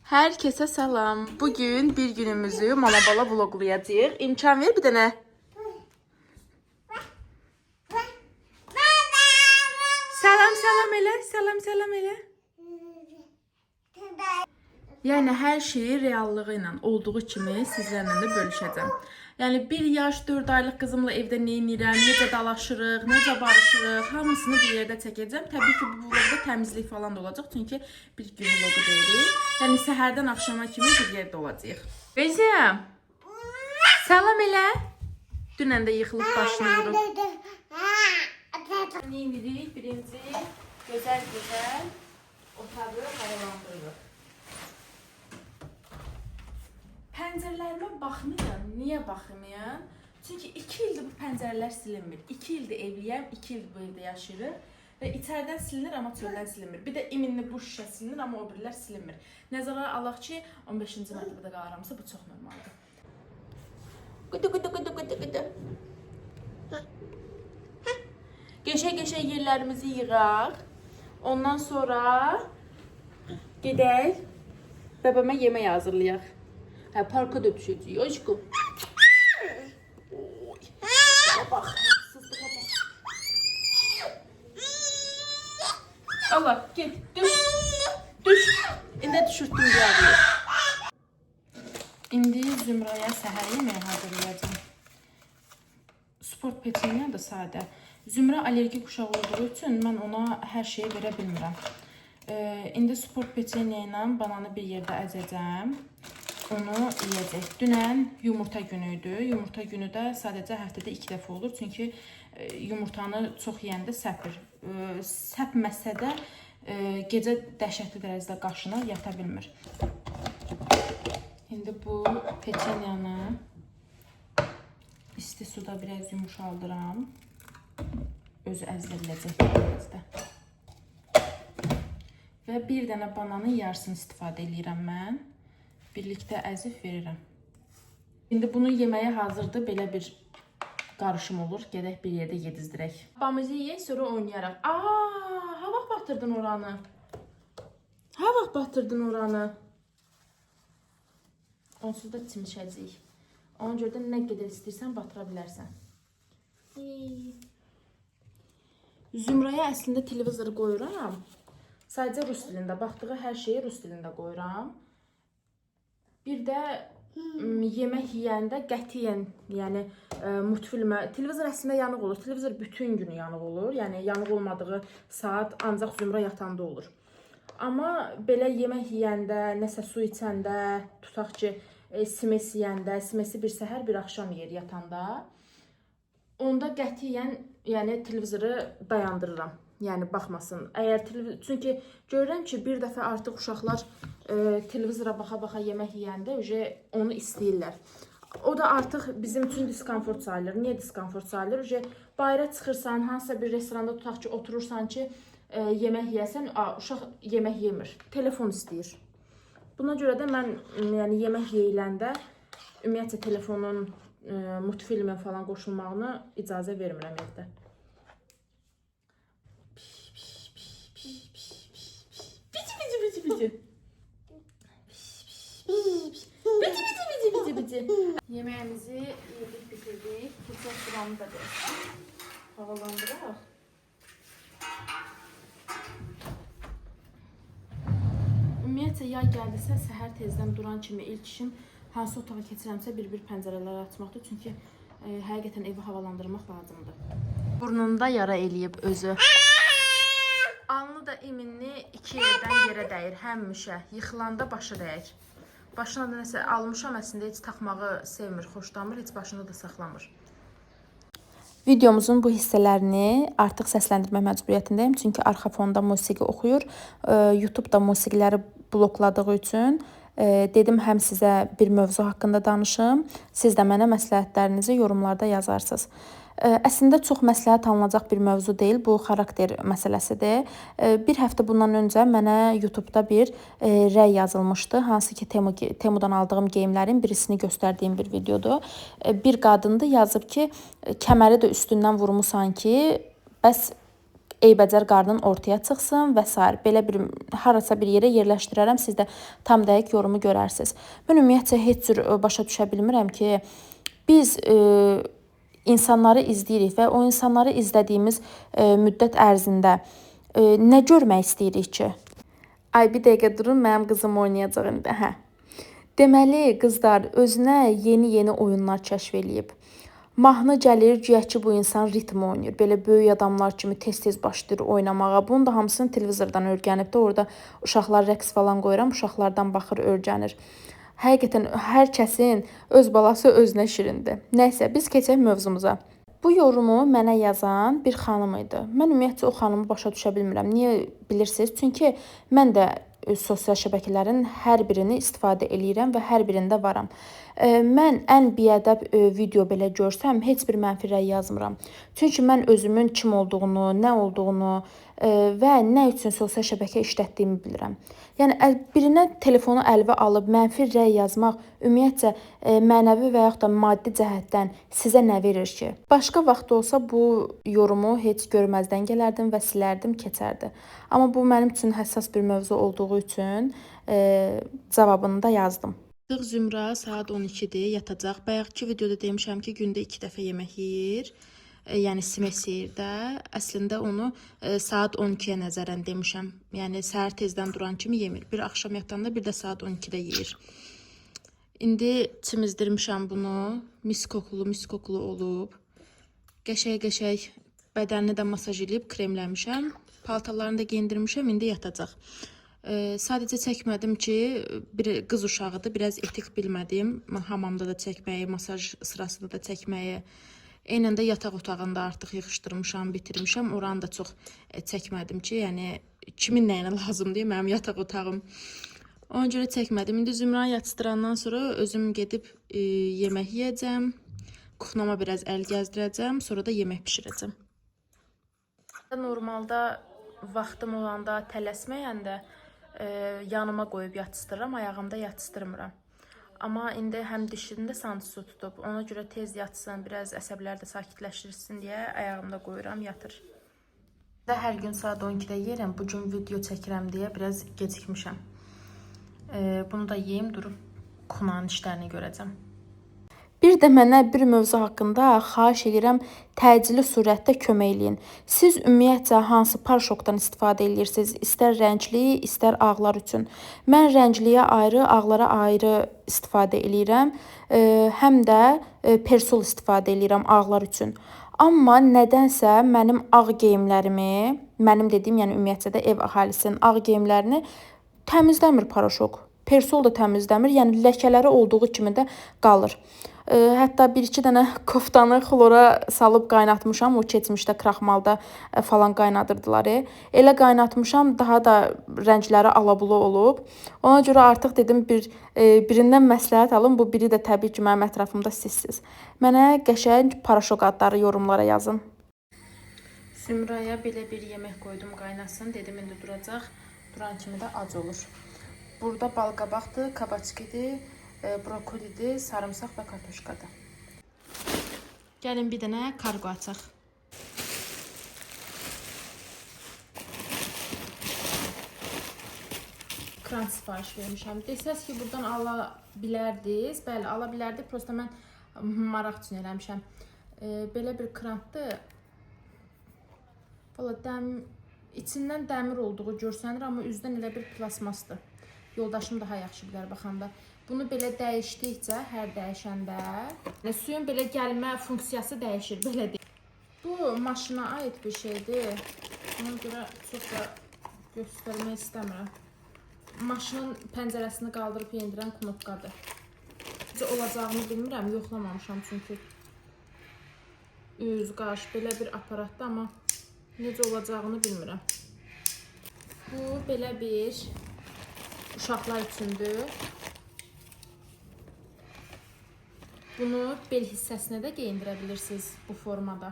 Herkese selam. Bugün bir günümüzü Mama Bala vloglayacağıq. İmkan ver bir dənə. Selam elə, selam elə. Yəni hər şeyi reallığı ilə olduğu kimi sizlərlə də bölüşəcəm. Yəni 1 yaş 4 aylıq qızımla evdə nə edirəm, necə dalaşırıq, necə barışırıq, hamısını bir yerdə çəkəcəm. Təbii ki, bu vlogda təmizlik falan da olacaq, çünki bir gün vlogu deyirik. Yəni səhərdən axşama kimi bir yerdə olacağıq. Bezəm. Salam elə. Dünən də yıxılıb başını vurub. Neyimirik? Birinci gözəl otağı havalandırırıq. Pəncərələrimə baxmayın. Niyə baxmayın? Çünki 2 ildir bu pəncərələr silinmir. 2 ildir evliyəm, 2 ildir bu evdə yaşayırıq. Və içərdən silinir, amma çöldən silinmir. Bir də iminli bu şüşə silinir, amma o birilər silinmir. Nəzərə alaq ki, 15-ci mərtəbədə qalıramsa, bu çox normaldır. Qıdı. Geçə yerlərimizi yığaq. Ondan sonra gedək bəbəmə yemək hazırlayaq. Hə, parka da düşəcəyik, aşkım. Oy, bax, sızdığa bax. Allah, get, düş. İndi düşürtdüm gəliyir. İndi Zümraya səhər yeməyi hazırlayacağım. Sport peçeniya da sadə. Zümrə allergik uşaq olduğu üçün mən ona hər şeyi verə bilmirəm. İndi sport peçeniya ilə bananı bir yerdə əzəcəm. Onu yiyəcək. Dünən yumurta günü idi. Yumurta günü də sadəcə həftədə 2 dəfə olur. Çünki yumurtanı çox yeyəndə səpir. Səpməsə də gecə dəhşətli dərəcədə qaşına yata bilmir. İndi bu peçenyanı isti suda biraz yumuşaldıram. Özü əzdiriləcək. Və bir dənə bananın yarısını istifadə edirəm mən. Birlikdə əzib verirəm. İndi bunu yeməyə hazırdır. Belə bir qarışım olur. Gedək bir yerdə yedizdirək. Babamızı yeyək, sonra oynayaraq. Ha vaxt batırdın oranı? Ha vaxt batırdın oranı? Onsuz da çimşəcəyik. Ona görə də nə qədər istəyirsən batıra bilərsən. Zümrəyə əslində televizoru qoyuram. Sadəcə rus dilində. Baxdığı hər şeyi rus dilində qoyuram. Bir də yemək yeyəndə qətiyyən, yəni multfilmə, televizor əslində yanıq olur. Televizor bütün günü yanıq olur. Yəni yanıq olmadığı saat ancaq Zümrə yatanda olur. Amma belə yemək yeyəndə, nəsə su içəndə, tutaq ki, simes yeyəndə, simesi bir səhər, bir axşam yer yatanda, onda qətiyyən, yəni televizoru dayandırıram. Yəni baxmasın. Çünki görürəm ki, bir dəfə artıq uşaqlar televizora baxa-baxa yemək yeyəndə onu istəyirlər. O da artıq bizim üçün diskomfort sayılır. Niyə diskomfort sayılır? Bayra çıxırsan, hansısa bir restoranda tutaq ki, oturursan ki, yemək yeyəsən, uşaq yemək yemir. Telefon istəyir. Buna görə də mən yemək yeyiləndə ümumiyyətlə telefonun, multfilmin falan qoşulmağını icazə vermirəm evdə. Bici. Yemeğimizi yedik, bitirdik. Kısa sulamı da havalandıraq. Ümumiyyətlə, yay gəldisə, səhər tezdən duran kimi ilk işim hansı otağa keçirəmsə bir pəncərələri açmaqdır. Çünki həqiqətən evi havalandırmaq lazımdır. Burnunda yara eləyib özü. Alnı da iminli 2 yerdən yerə dəyir həmişə. Yıxılanda başı dəyir. Başına da nəsə almışam, əslində heç taxmağı sevmir, xoşlamır, heç başında da saxlamır. Videomuzun bu hissələrini artıq səsləndirmə məcburiyyətindəyim. Çünki arxa fonda musiqi oxuyur. YouTube-da musiqiləri blokladığı üçün dedim həm sizə bir mövzu haqqında danışım, siz də mənə məsləhətlərinizi yorumlarda yazarsınız. Əslində çox məsləhət alınacaq bir mövzu deyil, bu xarakter məsələsidir. Bir həftə bundan öncə mənə YouTube-da bir rəy yazılmışdı, hansı ki Temudan aldığım geyimlərin birisini göstərdiyim bir videodur. Bir qadındır, yazıb ki, kəməri də üstündən vurmusan ki, bəs eybəcər qarnın ortaya çıxsın və s. Belə bir harasa bir yerə yerləşdirərəm, siz də tam dəqiq yorumu görərsiniz. Mən ümumiyyətcə heç cür başa düşə bilmirəm ki, biz insanları izləyirik və o insanları izlədiyimiz müddət ərzində nə görmək istəyirik ki? Ay, bir dəqiqə durun, mənim qızım oynayacaq indi. Hə. Deməli, qızlar özünə yeni oyunlar kəşf eləyib. Mahnı gəlir, güya ki, bu insan ritm oynayır. Belə böyük adamlar kimi tez-tez başlayır oynamağa. Bunun da hamısını televizordan öyrənib də, orada uşaqlar rəqs falan qoyuram, uşaqlardan baxır, öyrənir. Həqiqətən hər kəsin öz balası özünə şirindir. Nəysə, biz keçək mövzumuza. Bu yorumu mənə yazan bir xanım idi. Mən ümumiyyətcə o xanımı başa düşə bilmirəm. Niyə bilirsiniz? Çünki mən də sosial şəbəkələrin hər birini istifadə eləyirəm və hər birində varam. Mən ən biədəb video belə görsəm, heç bir mənfi rəy yazmıram. Çünki mən özümün kim olduğunu, nə olduğunu və nə üçün sosial şəbəkə işlətdiyimi bilirəm. Yəni, birinə telefonu əlinə alıb mənfi rəy yazmaq ümumiyyətcə mənəvi və yaxud da maddi cəhətdən sizə nə verir ki? Başqa vaxt olsa bu yorumu heç görməzdən gələrdim və silərdim, keçərdi. Amma bu mənim üçün həssas bir mövzu olduğu üçün cavabını da yazdım. Zümra saat 12-dir, yatacaq. Bayaqki videoda demişəm ki, gündə 2 dəfə yemək yeyir. Yəni simes yeyir də. Əslində onu saat 12-yə nəzərən demişəm. Yəni səhər tezdən duran kimi yemir. Bir axşam yatanda, bir də saat 12-də yeyir. İndi çimizdirmişəm bunu. Mis kokulu olub. Qəşəy bədənini də masaj edib kremləmişəm. Paltalarını da geyindirmişəm. İndi yatacaq. Sadəcə çəkmədim ki, bir qız uşağıdır, biraz etik bilmədim. Hamamda da çəkməyi, masaj sırasında da çəkməyi. Eynən də yataq otağında artıq yığışdırmışam, bitirmişəm. Oranı da çox çəkmədim ki, yəni kimin nəyinə lazımdır, mənim yataq otağım. Ona görə çəkmədim. İndi Zümranı yatıstırandan sonra özüm gedib yemək yeyəcəm. Kuxnama biraz əl gəzdirəcəm, sonra da yemək pişirəcəm. Normalda vaxtım olanda, tələsməyəndə yanıma qoyub yatısdırıram, ayağımda yatısdırmıram. Amma indi həm dişimdə sancısı tutub, ona görə tez yatsın, biraz əsəblər də sakitləşdirsin deyə ayağımda qoyuram, yatır. Hər gün saat 12-də yeyirəm, bu gün video çəkirəm deyə biraz gecikmişəm. Bunu da yeyim, durub kuxnanın işlərini görəcəm. Bir də mənə bir mövzu haqqında xahiş edirəm, təcili surətdə kömək eləyin. Siz ümumiyyətcə hansı paraşokdan istifadə edirsiniz? İstər rəngli, istər ağlar üçün. Mən rəngliyə ayrı, ağlara ayrı istifadə edirəm. Həm də persol istifadə edirəm ağlar üçün. Amma nədənsə mənim ağ geyimlərimi, mənim dediyim, yəni ümumiyyətcə də ev əhalisinin ağ geyimlərini təmizləmir paraşok. Persol da təmizləmir, yəni ləkələri olduğu kimi də qalır. Hətta 1-2 dənə koftanı xlora salıb qaynatmışam. O keçmişdə kraxmalda falan qaynadırdılar. Elə qaynatmışam, daha da rəngləri alabulu olub. Ona görə artıq dedim birindən məsləhət alın. Bu biri də təbii ki, mənim ətrafımda sizsiz. Mənə qəşəng paraşok adları yorumlara yazın. Zümraya belə bir yemək qoydum qaynasın. Dedim indi duracaq. Duran kimi də ac olur. Burada balqabaqdır, kabaçkidir, brokolidir, sarımsaq və kartoşkadır. Gəlin bir dənə kargo açaq. Kran sifariş vermişəm. Desəz ki, buradan ala bilərdiniz. Bəli, ala bilərdik. Prosta mən maraq üçün eləmişəm. Belə bir krantdır. İçindən dəmir olduğu görsənir, amma üzdən elə bir plasmasdır. Yoldaşım daha yaxşı bilər baxanda. Bunu belə dəyişdikcə, hər dəyişəndə suyun belə gəlmə funksiyası dəyişir, belə deyil. Bu maşına aid bir şeydir. Ona görə çox da göstərmək istəmirəm. Maşının pəncərəsini qaldırıb yendirən knopkadır. Necə olacağını bilmirəm, yoxlamamışam çünki. Üz, qaş, belə bir aparatdır, amma necə olacağını bilmirəm. Bu belə bir uşaqlar üçündür. Bunu bel hissəsinə də geyindirə bilirsiniz bu formada.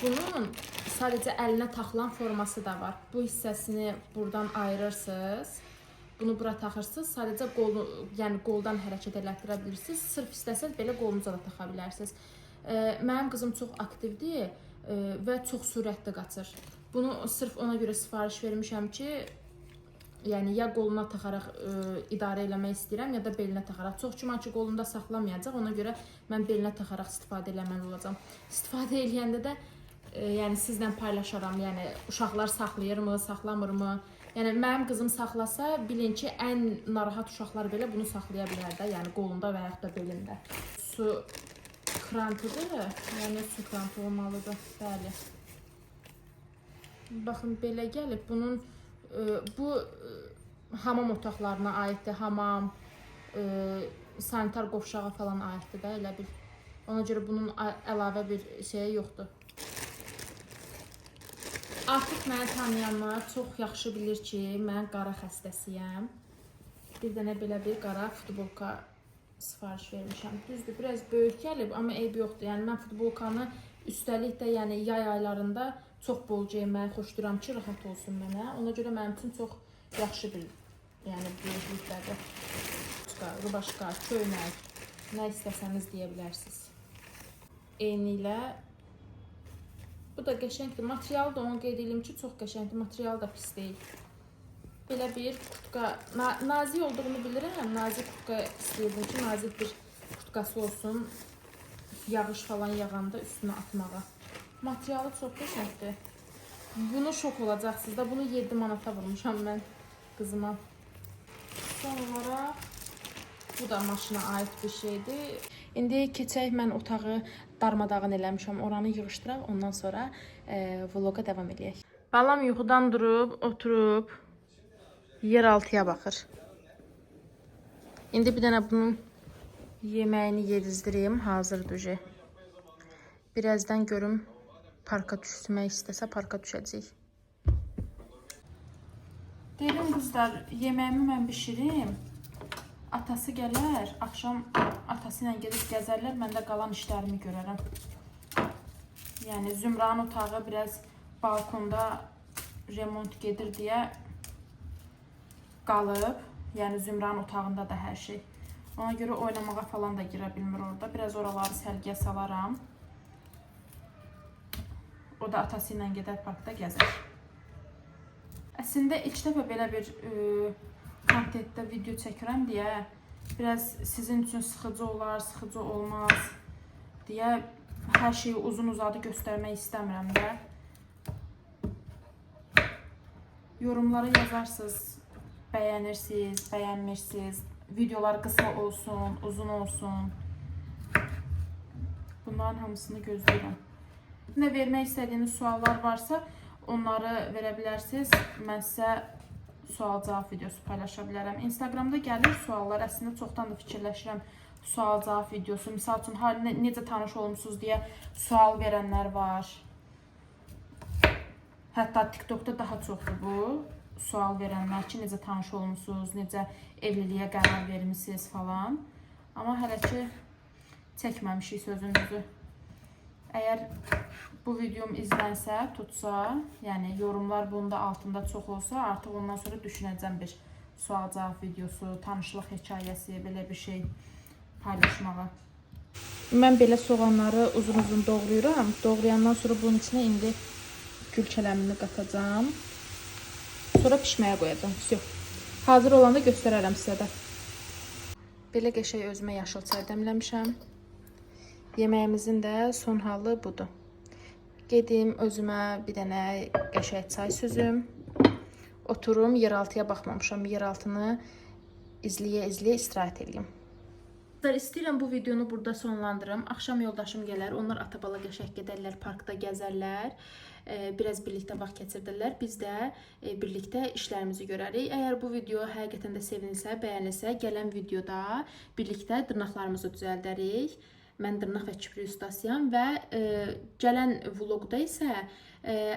Bunun sadəcə əlinə taxılan forması da var. Bu hissəsini buradan ayırırsınız. Bunu bura taxırsınız. Sadəcə qoldan hərəkət elətdirə bilirsiniz. Sırf istəsəz belə qolunuza da taxa bilərsiniz. Mənim qızım çox aktivdir və çox sürətli qaçır. Bunu sırf ona görə sifariş vermişəm ki, yəni ya qoluna taxaraq idarə eləmək istəyirəm, ya da belinə taxaraq. Çox güman ki, qolunda saxlamayacaq, ona görə mən belinə taxaraq istifadə eləməli olacağam. İstifadə eləyəndə də yəni sizlə paylaşaram. Yəni uşaqlar saxlayırmı, saxlamırmı? Yəni mənim qızım saxlasa, bilin ki, ən narahat uşaqlar belə bunu saxlaya bilər də, yəni qolunda və yaxud da belində. Su krantıdır, yəni su krantı olmalıdır, bəli. Baxın, belə gəlib. Bunun bu hamam otaqlarına aiddir, hamam, sanitar qovşağa falan aiddir də, elə bil. Ona görə bunun əlavə bir şeyi yoxdur. Artıq məni tanıyanlar çox yaxşı bilir ki, mən qara xəstəsiyəm. Bir dənə belə bir qara futbolka sifariş vermişəm. Düzdür, biraz böyük gəlib, amma eybi yoxdur. Yəni mən futbolkanı üstəlik də yəni yay aylarında çox bol geyməyi xoşlayıram ki, rahat olsun mənə. Ona görə mənim üçün çox yaxşı bir yəni böyüklükdədir. Rubaşka, köynək, nə istəsəniz deyə bilərsiniz. Eyni ilə bu da qəşəngdir. Materialı da onu qeyd edeyim ki, çox qəşəngdir. Materialı da pis deyil. Belə bir kurtka, nazik olduğunu bilirəm. Nazik kurtka istəyirdim ki, nazik bir kurtkası olsun. Yağış falan yağanda üstünə atmağa. Materialı çox qəşəngdir. Bunu şok olacaqsınız da. Bunu 7 manata vurmuşam mən qızıma. Son olaraq bu da maşına aid bir şeydir. İndi keçək, mən otağı darmadağın eləmişəm. Oranı yığışdıraq, ondan sonra vloga davam edək. Balam yuxudan durub, oturub yeraltıya baxır. İndi bir dənə bunun yeməyini yedizdireyim, hazırdır. Birazdan görüm parka düşmək istəsə parka düşəcək. Deyirəm qızlar, yeməyimi mən bişirim. Atası gələr, axşam atası ilə gedib gəzərlər, mən də qalan işlərimi görərəm. Yəni Zümranın otağı biraz balkonda remont gedir deyə qalıb. Yəni Zümranın otağında da hər şey. Ona görə oynamağa falan da girə bilmir orada. Biraz oraları sərgiyə salaram. O da atası ilə gedər parkda gəzər. Əslində ilk dəfə belə bir kontentdə video çəkirəm deyə biraz sizin üçün sıxıcı olar, sıxıcı olmaz deyə hər şeyi uzun-uzadı göstərmək istəmirəm də. Yorumlara yazarsınız, bəyənirsiniz, bəyənmirsiniz, videolar qısa olsun, uzun olsun. Bunların hamısını gözləyirəm. Nə vermək istədiyiniz suallar varsa, onları verə bilərsiniz. Mən sizə sual-cavab videosu paylaşa bilərəm. Instagramda gəlir suallar. Əslində çoxdan da fikirləşirəm sual-cavab videosu. Misal üçün, necə tanış olmuşsunuz deyə sual verənlər var. Hətta TikTokda daha çoxdur bu. Sual verənlər ki, necə tanış olmuşsunuz, necə evliliyə qərar vermişsiniz falan. Amma hələ ki çəkməmişik sözünüzü. Əgər bu videom izlənsə, tutsa, yəni yorumlar bunun da altında çox olsa, artıq ondan sonra düşünəcəm bir sual-cavab videosu, tanışlıq hekayəsi, belə bir şey paylaşmağa. Mən belə soğanları uzun-uzun doğrayıram. Doğrayandan sonra bunun içine indi gül kələmini qatacağım. Sonra pişməyə qoyacağım. Hazır olanda göstərərəm sizə də. Belə qəşəng özümə yaşıl çay dəmləmişəm. Yeməyimizin də son halı budur. Gedim özümə bir dənə qəşəng çay süzüm. Oturum, yeraltıya baxmamışam. Yeraltını izləyə-izləyə istirahət edeyim. İstəyirəm bu videonu burada sonlandırım. Axşam yoldaşım gələr, onlar atabala qəşəng gedərlər, parkda gəzərlər. Biraz birlikdə vaxt keçirdirlər. Biz də birlikdə işlərimizi görərik. Əgər bu video həqiqətən də sevinilsə, bəyənilsə, gələn videoda birlikdə dırnaqlarımızı düzəldərik. Mən dırnaq və kiprik ustasıyam və gələn vloqda isə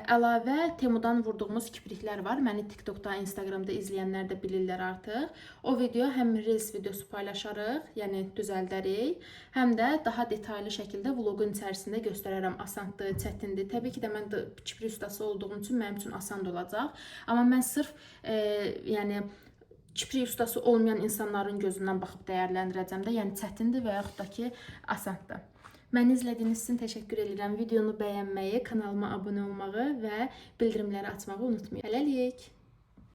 əlavə Temudan vurduğumuz kipriklər var. Məni TikTokda, Instagramda izləyənlər də bilirlər artıq. O video həm reels videosu paylaşarıq, yəni düzəldərik, həm də daha detallı şəkildə vloqun içərisində göstərərəm. Asandır, çətindir. Təbii ki də mən kiprik ustası olduğum üçün mənim üçün asan olacaq. Amma mən sırf yəni kiprik ustası olmayan insanların gözündən baxıb dəyərləndirəcəm də, yəni çətindir və yaxud da ki, asandır. Məni izlədiyiniz üçün təşəkkür edirəm. Videonu bəyənməyi, kanalıma abunə olmağı və bildirimləri açmağı unutmayın. Hələlik.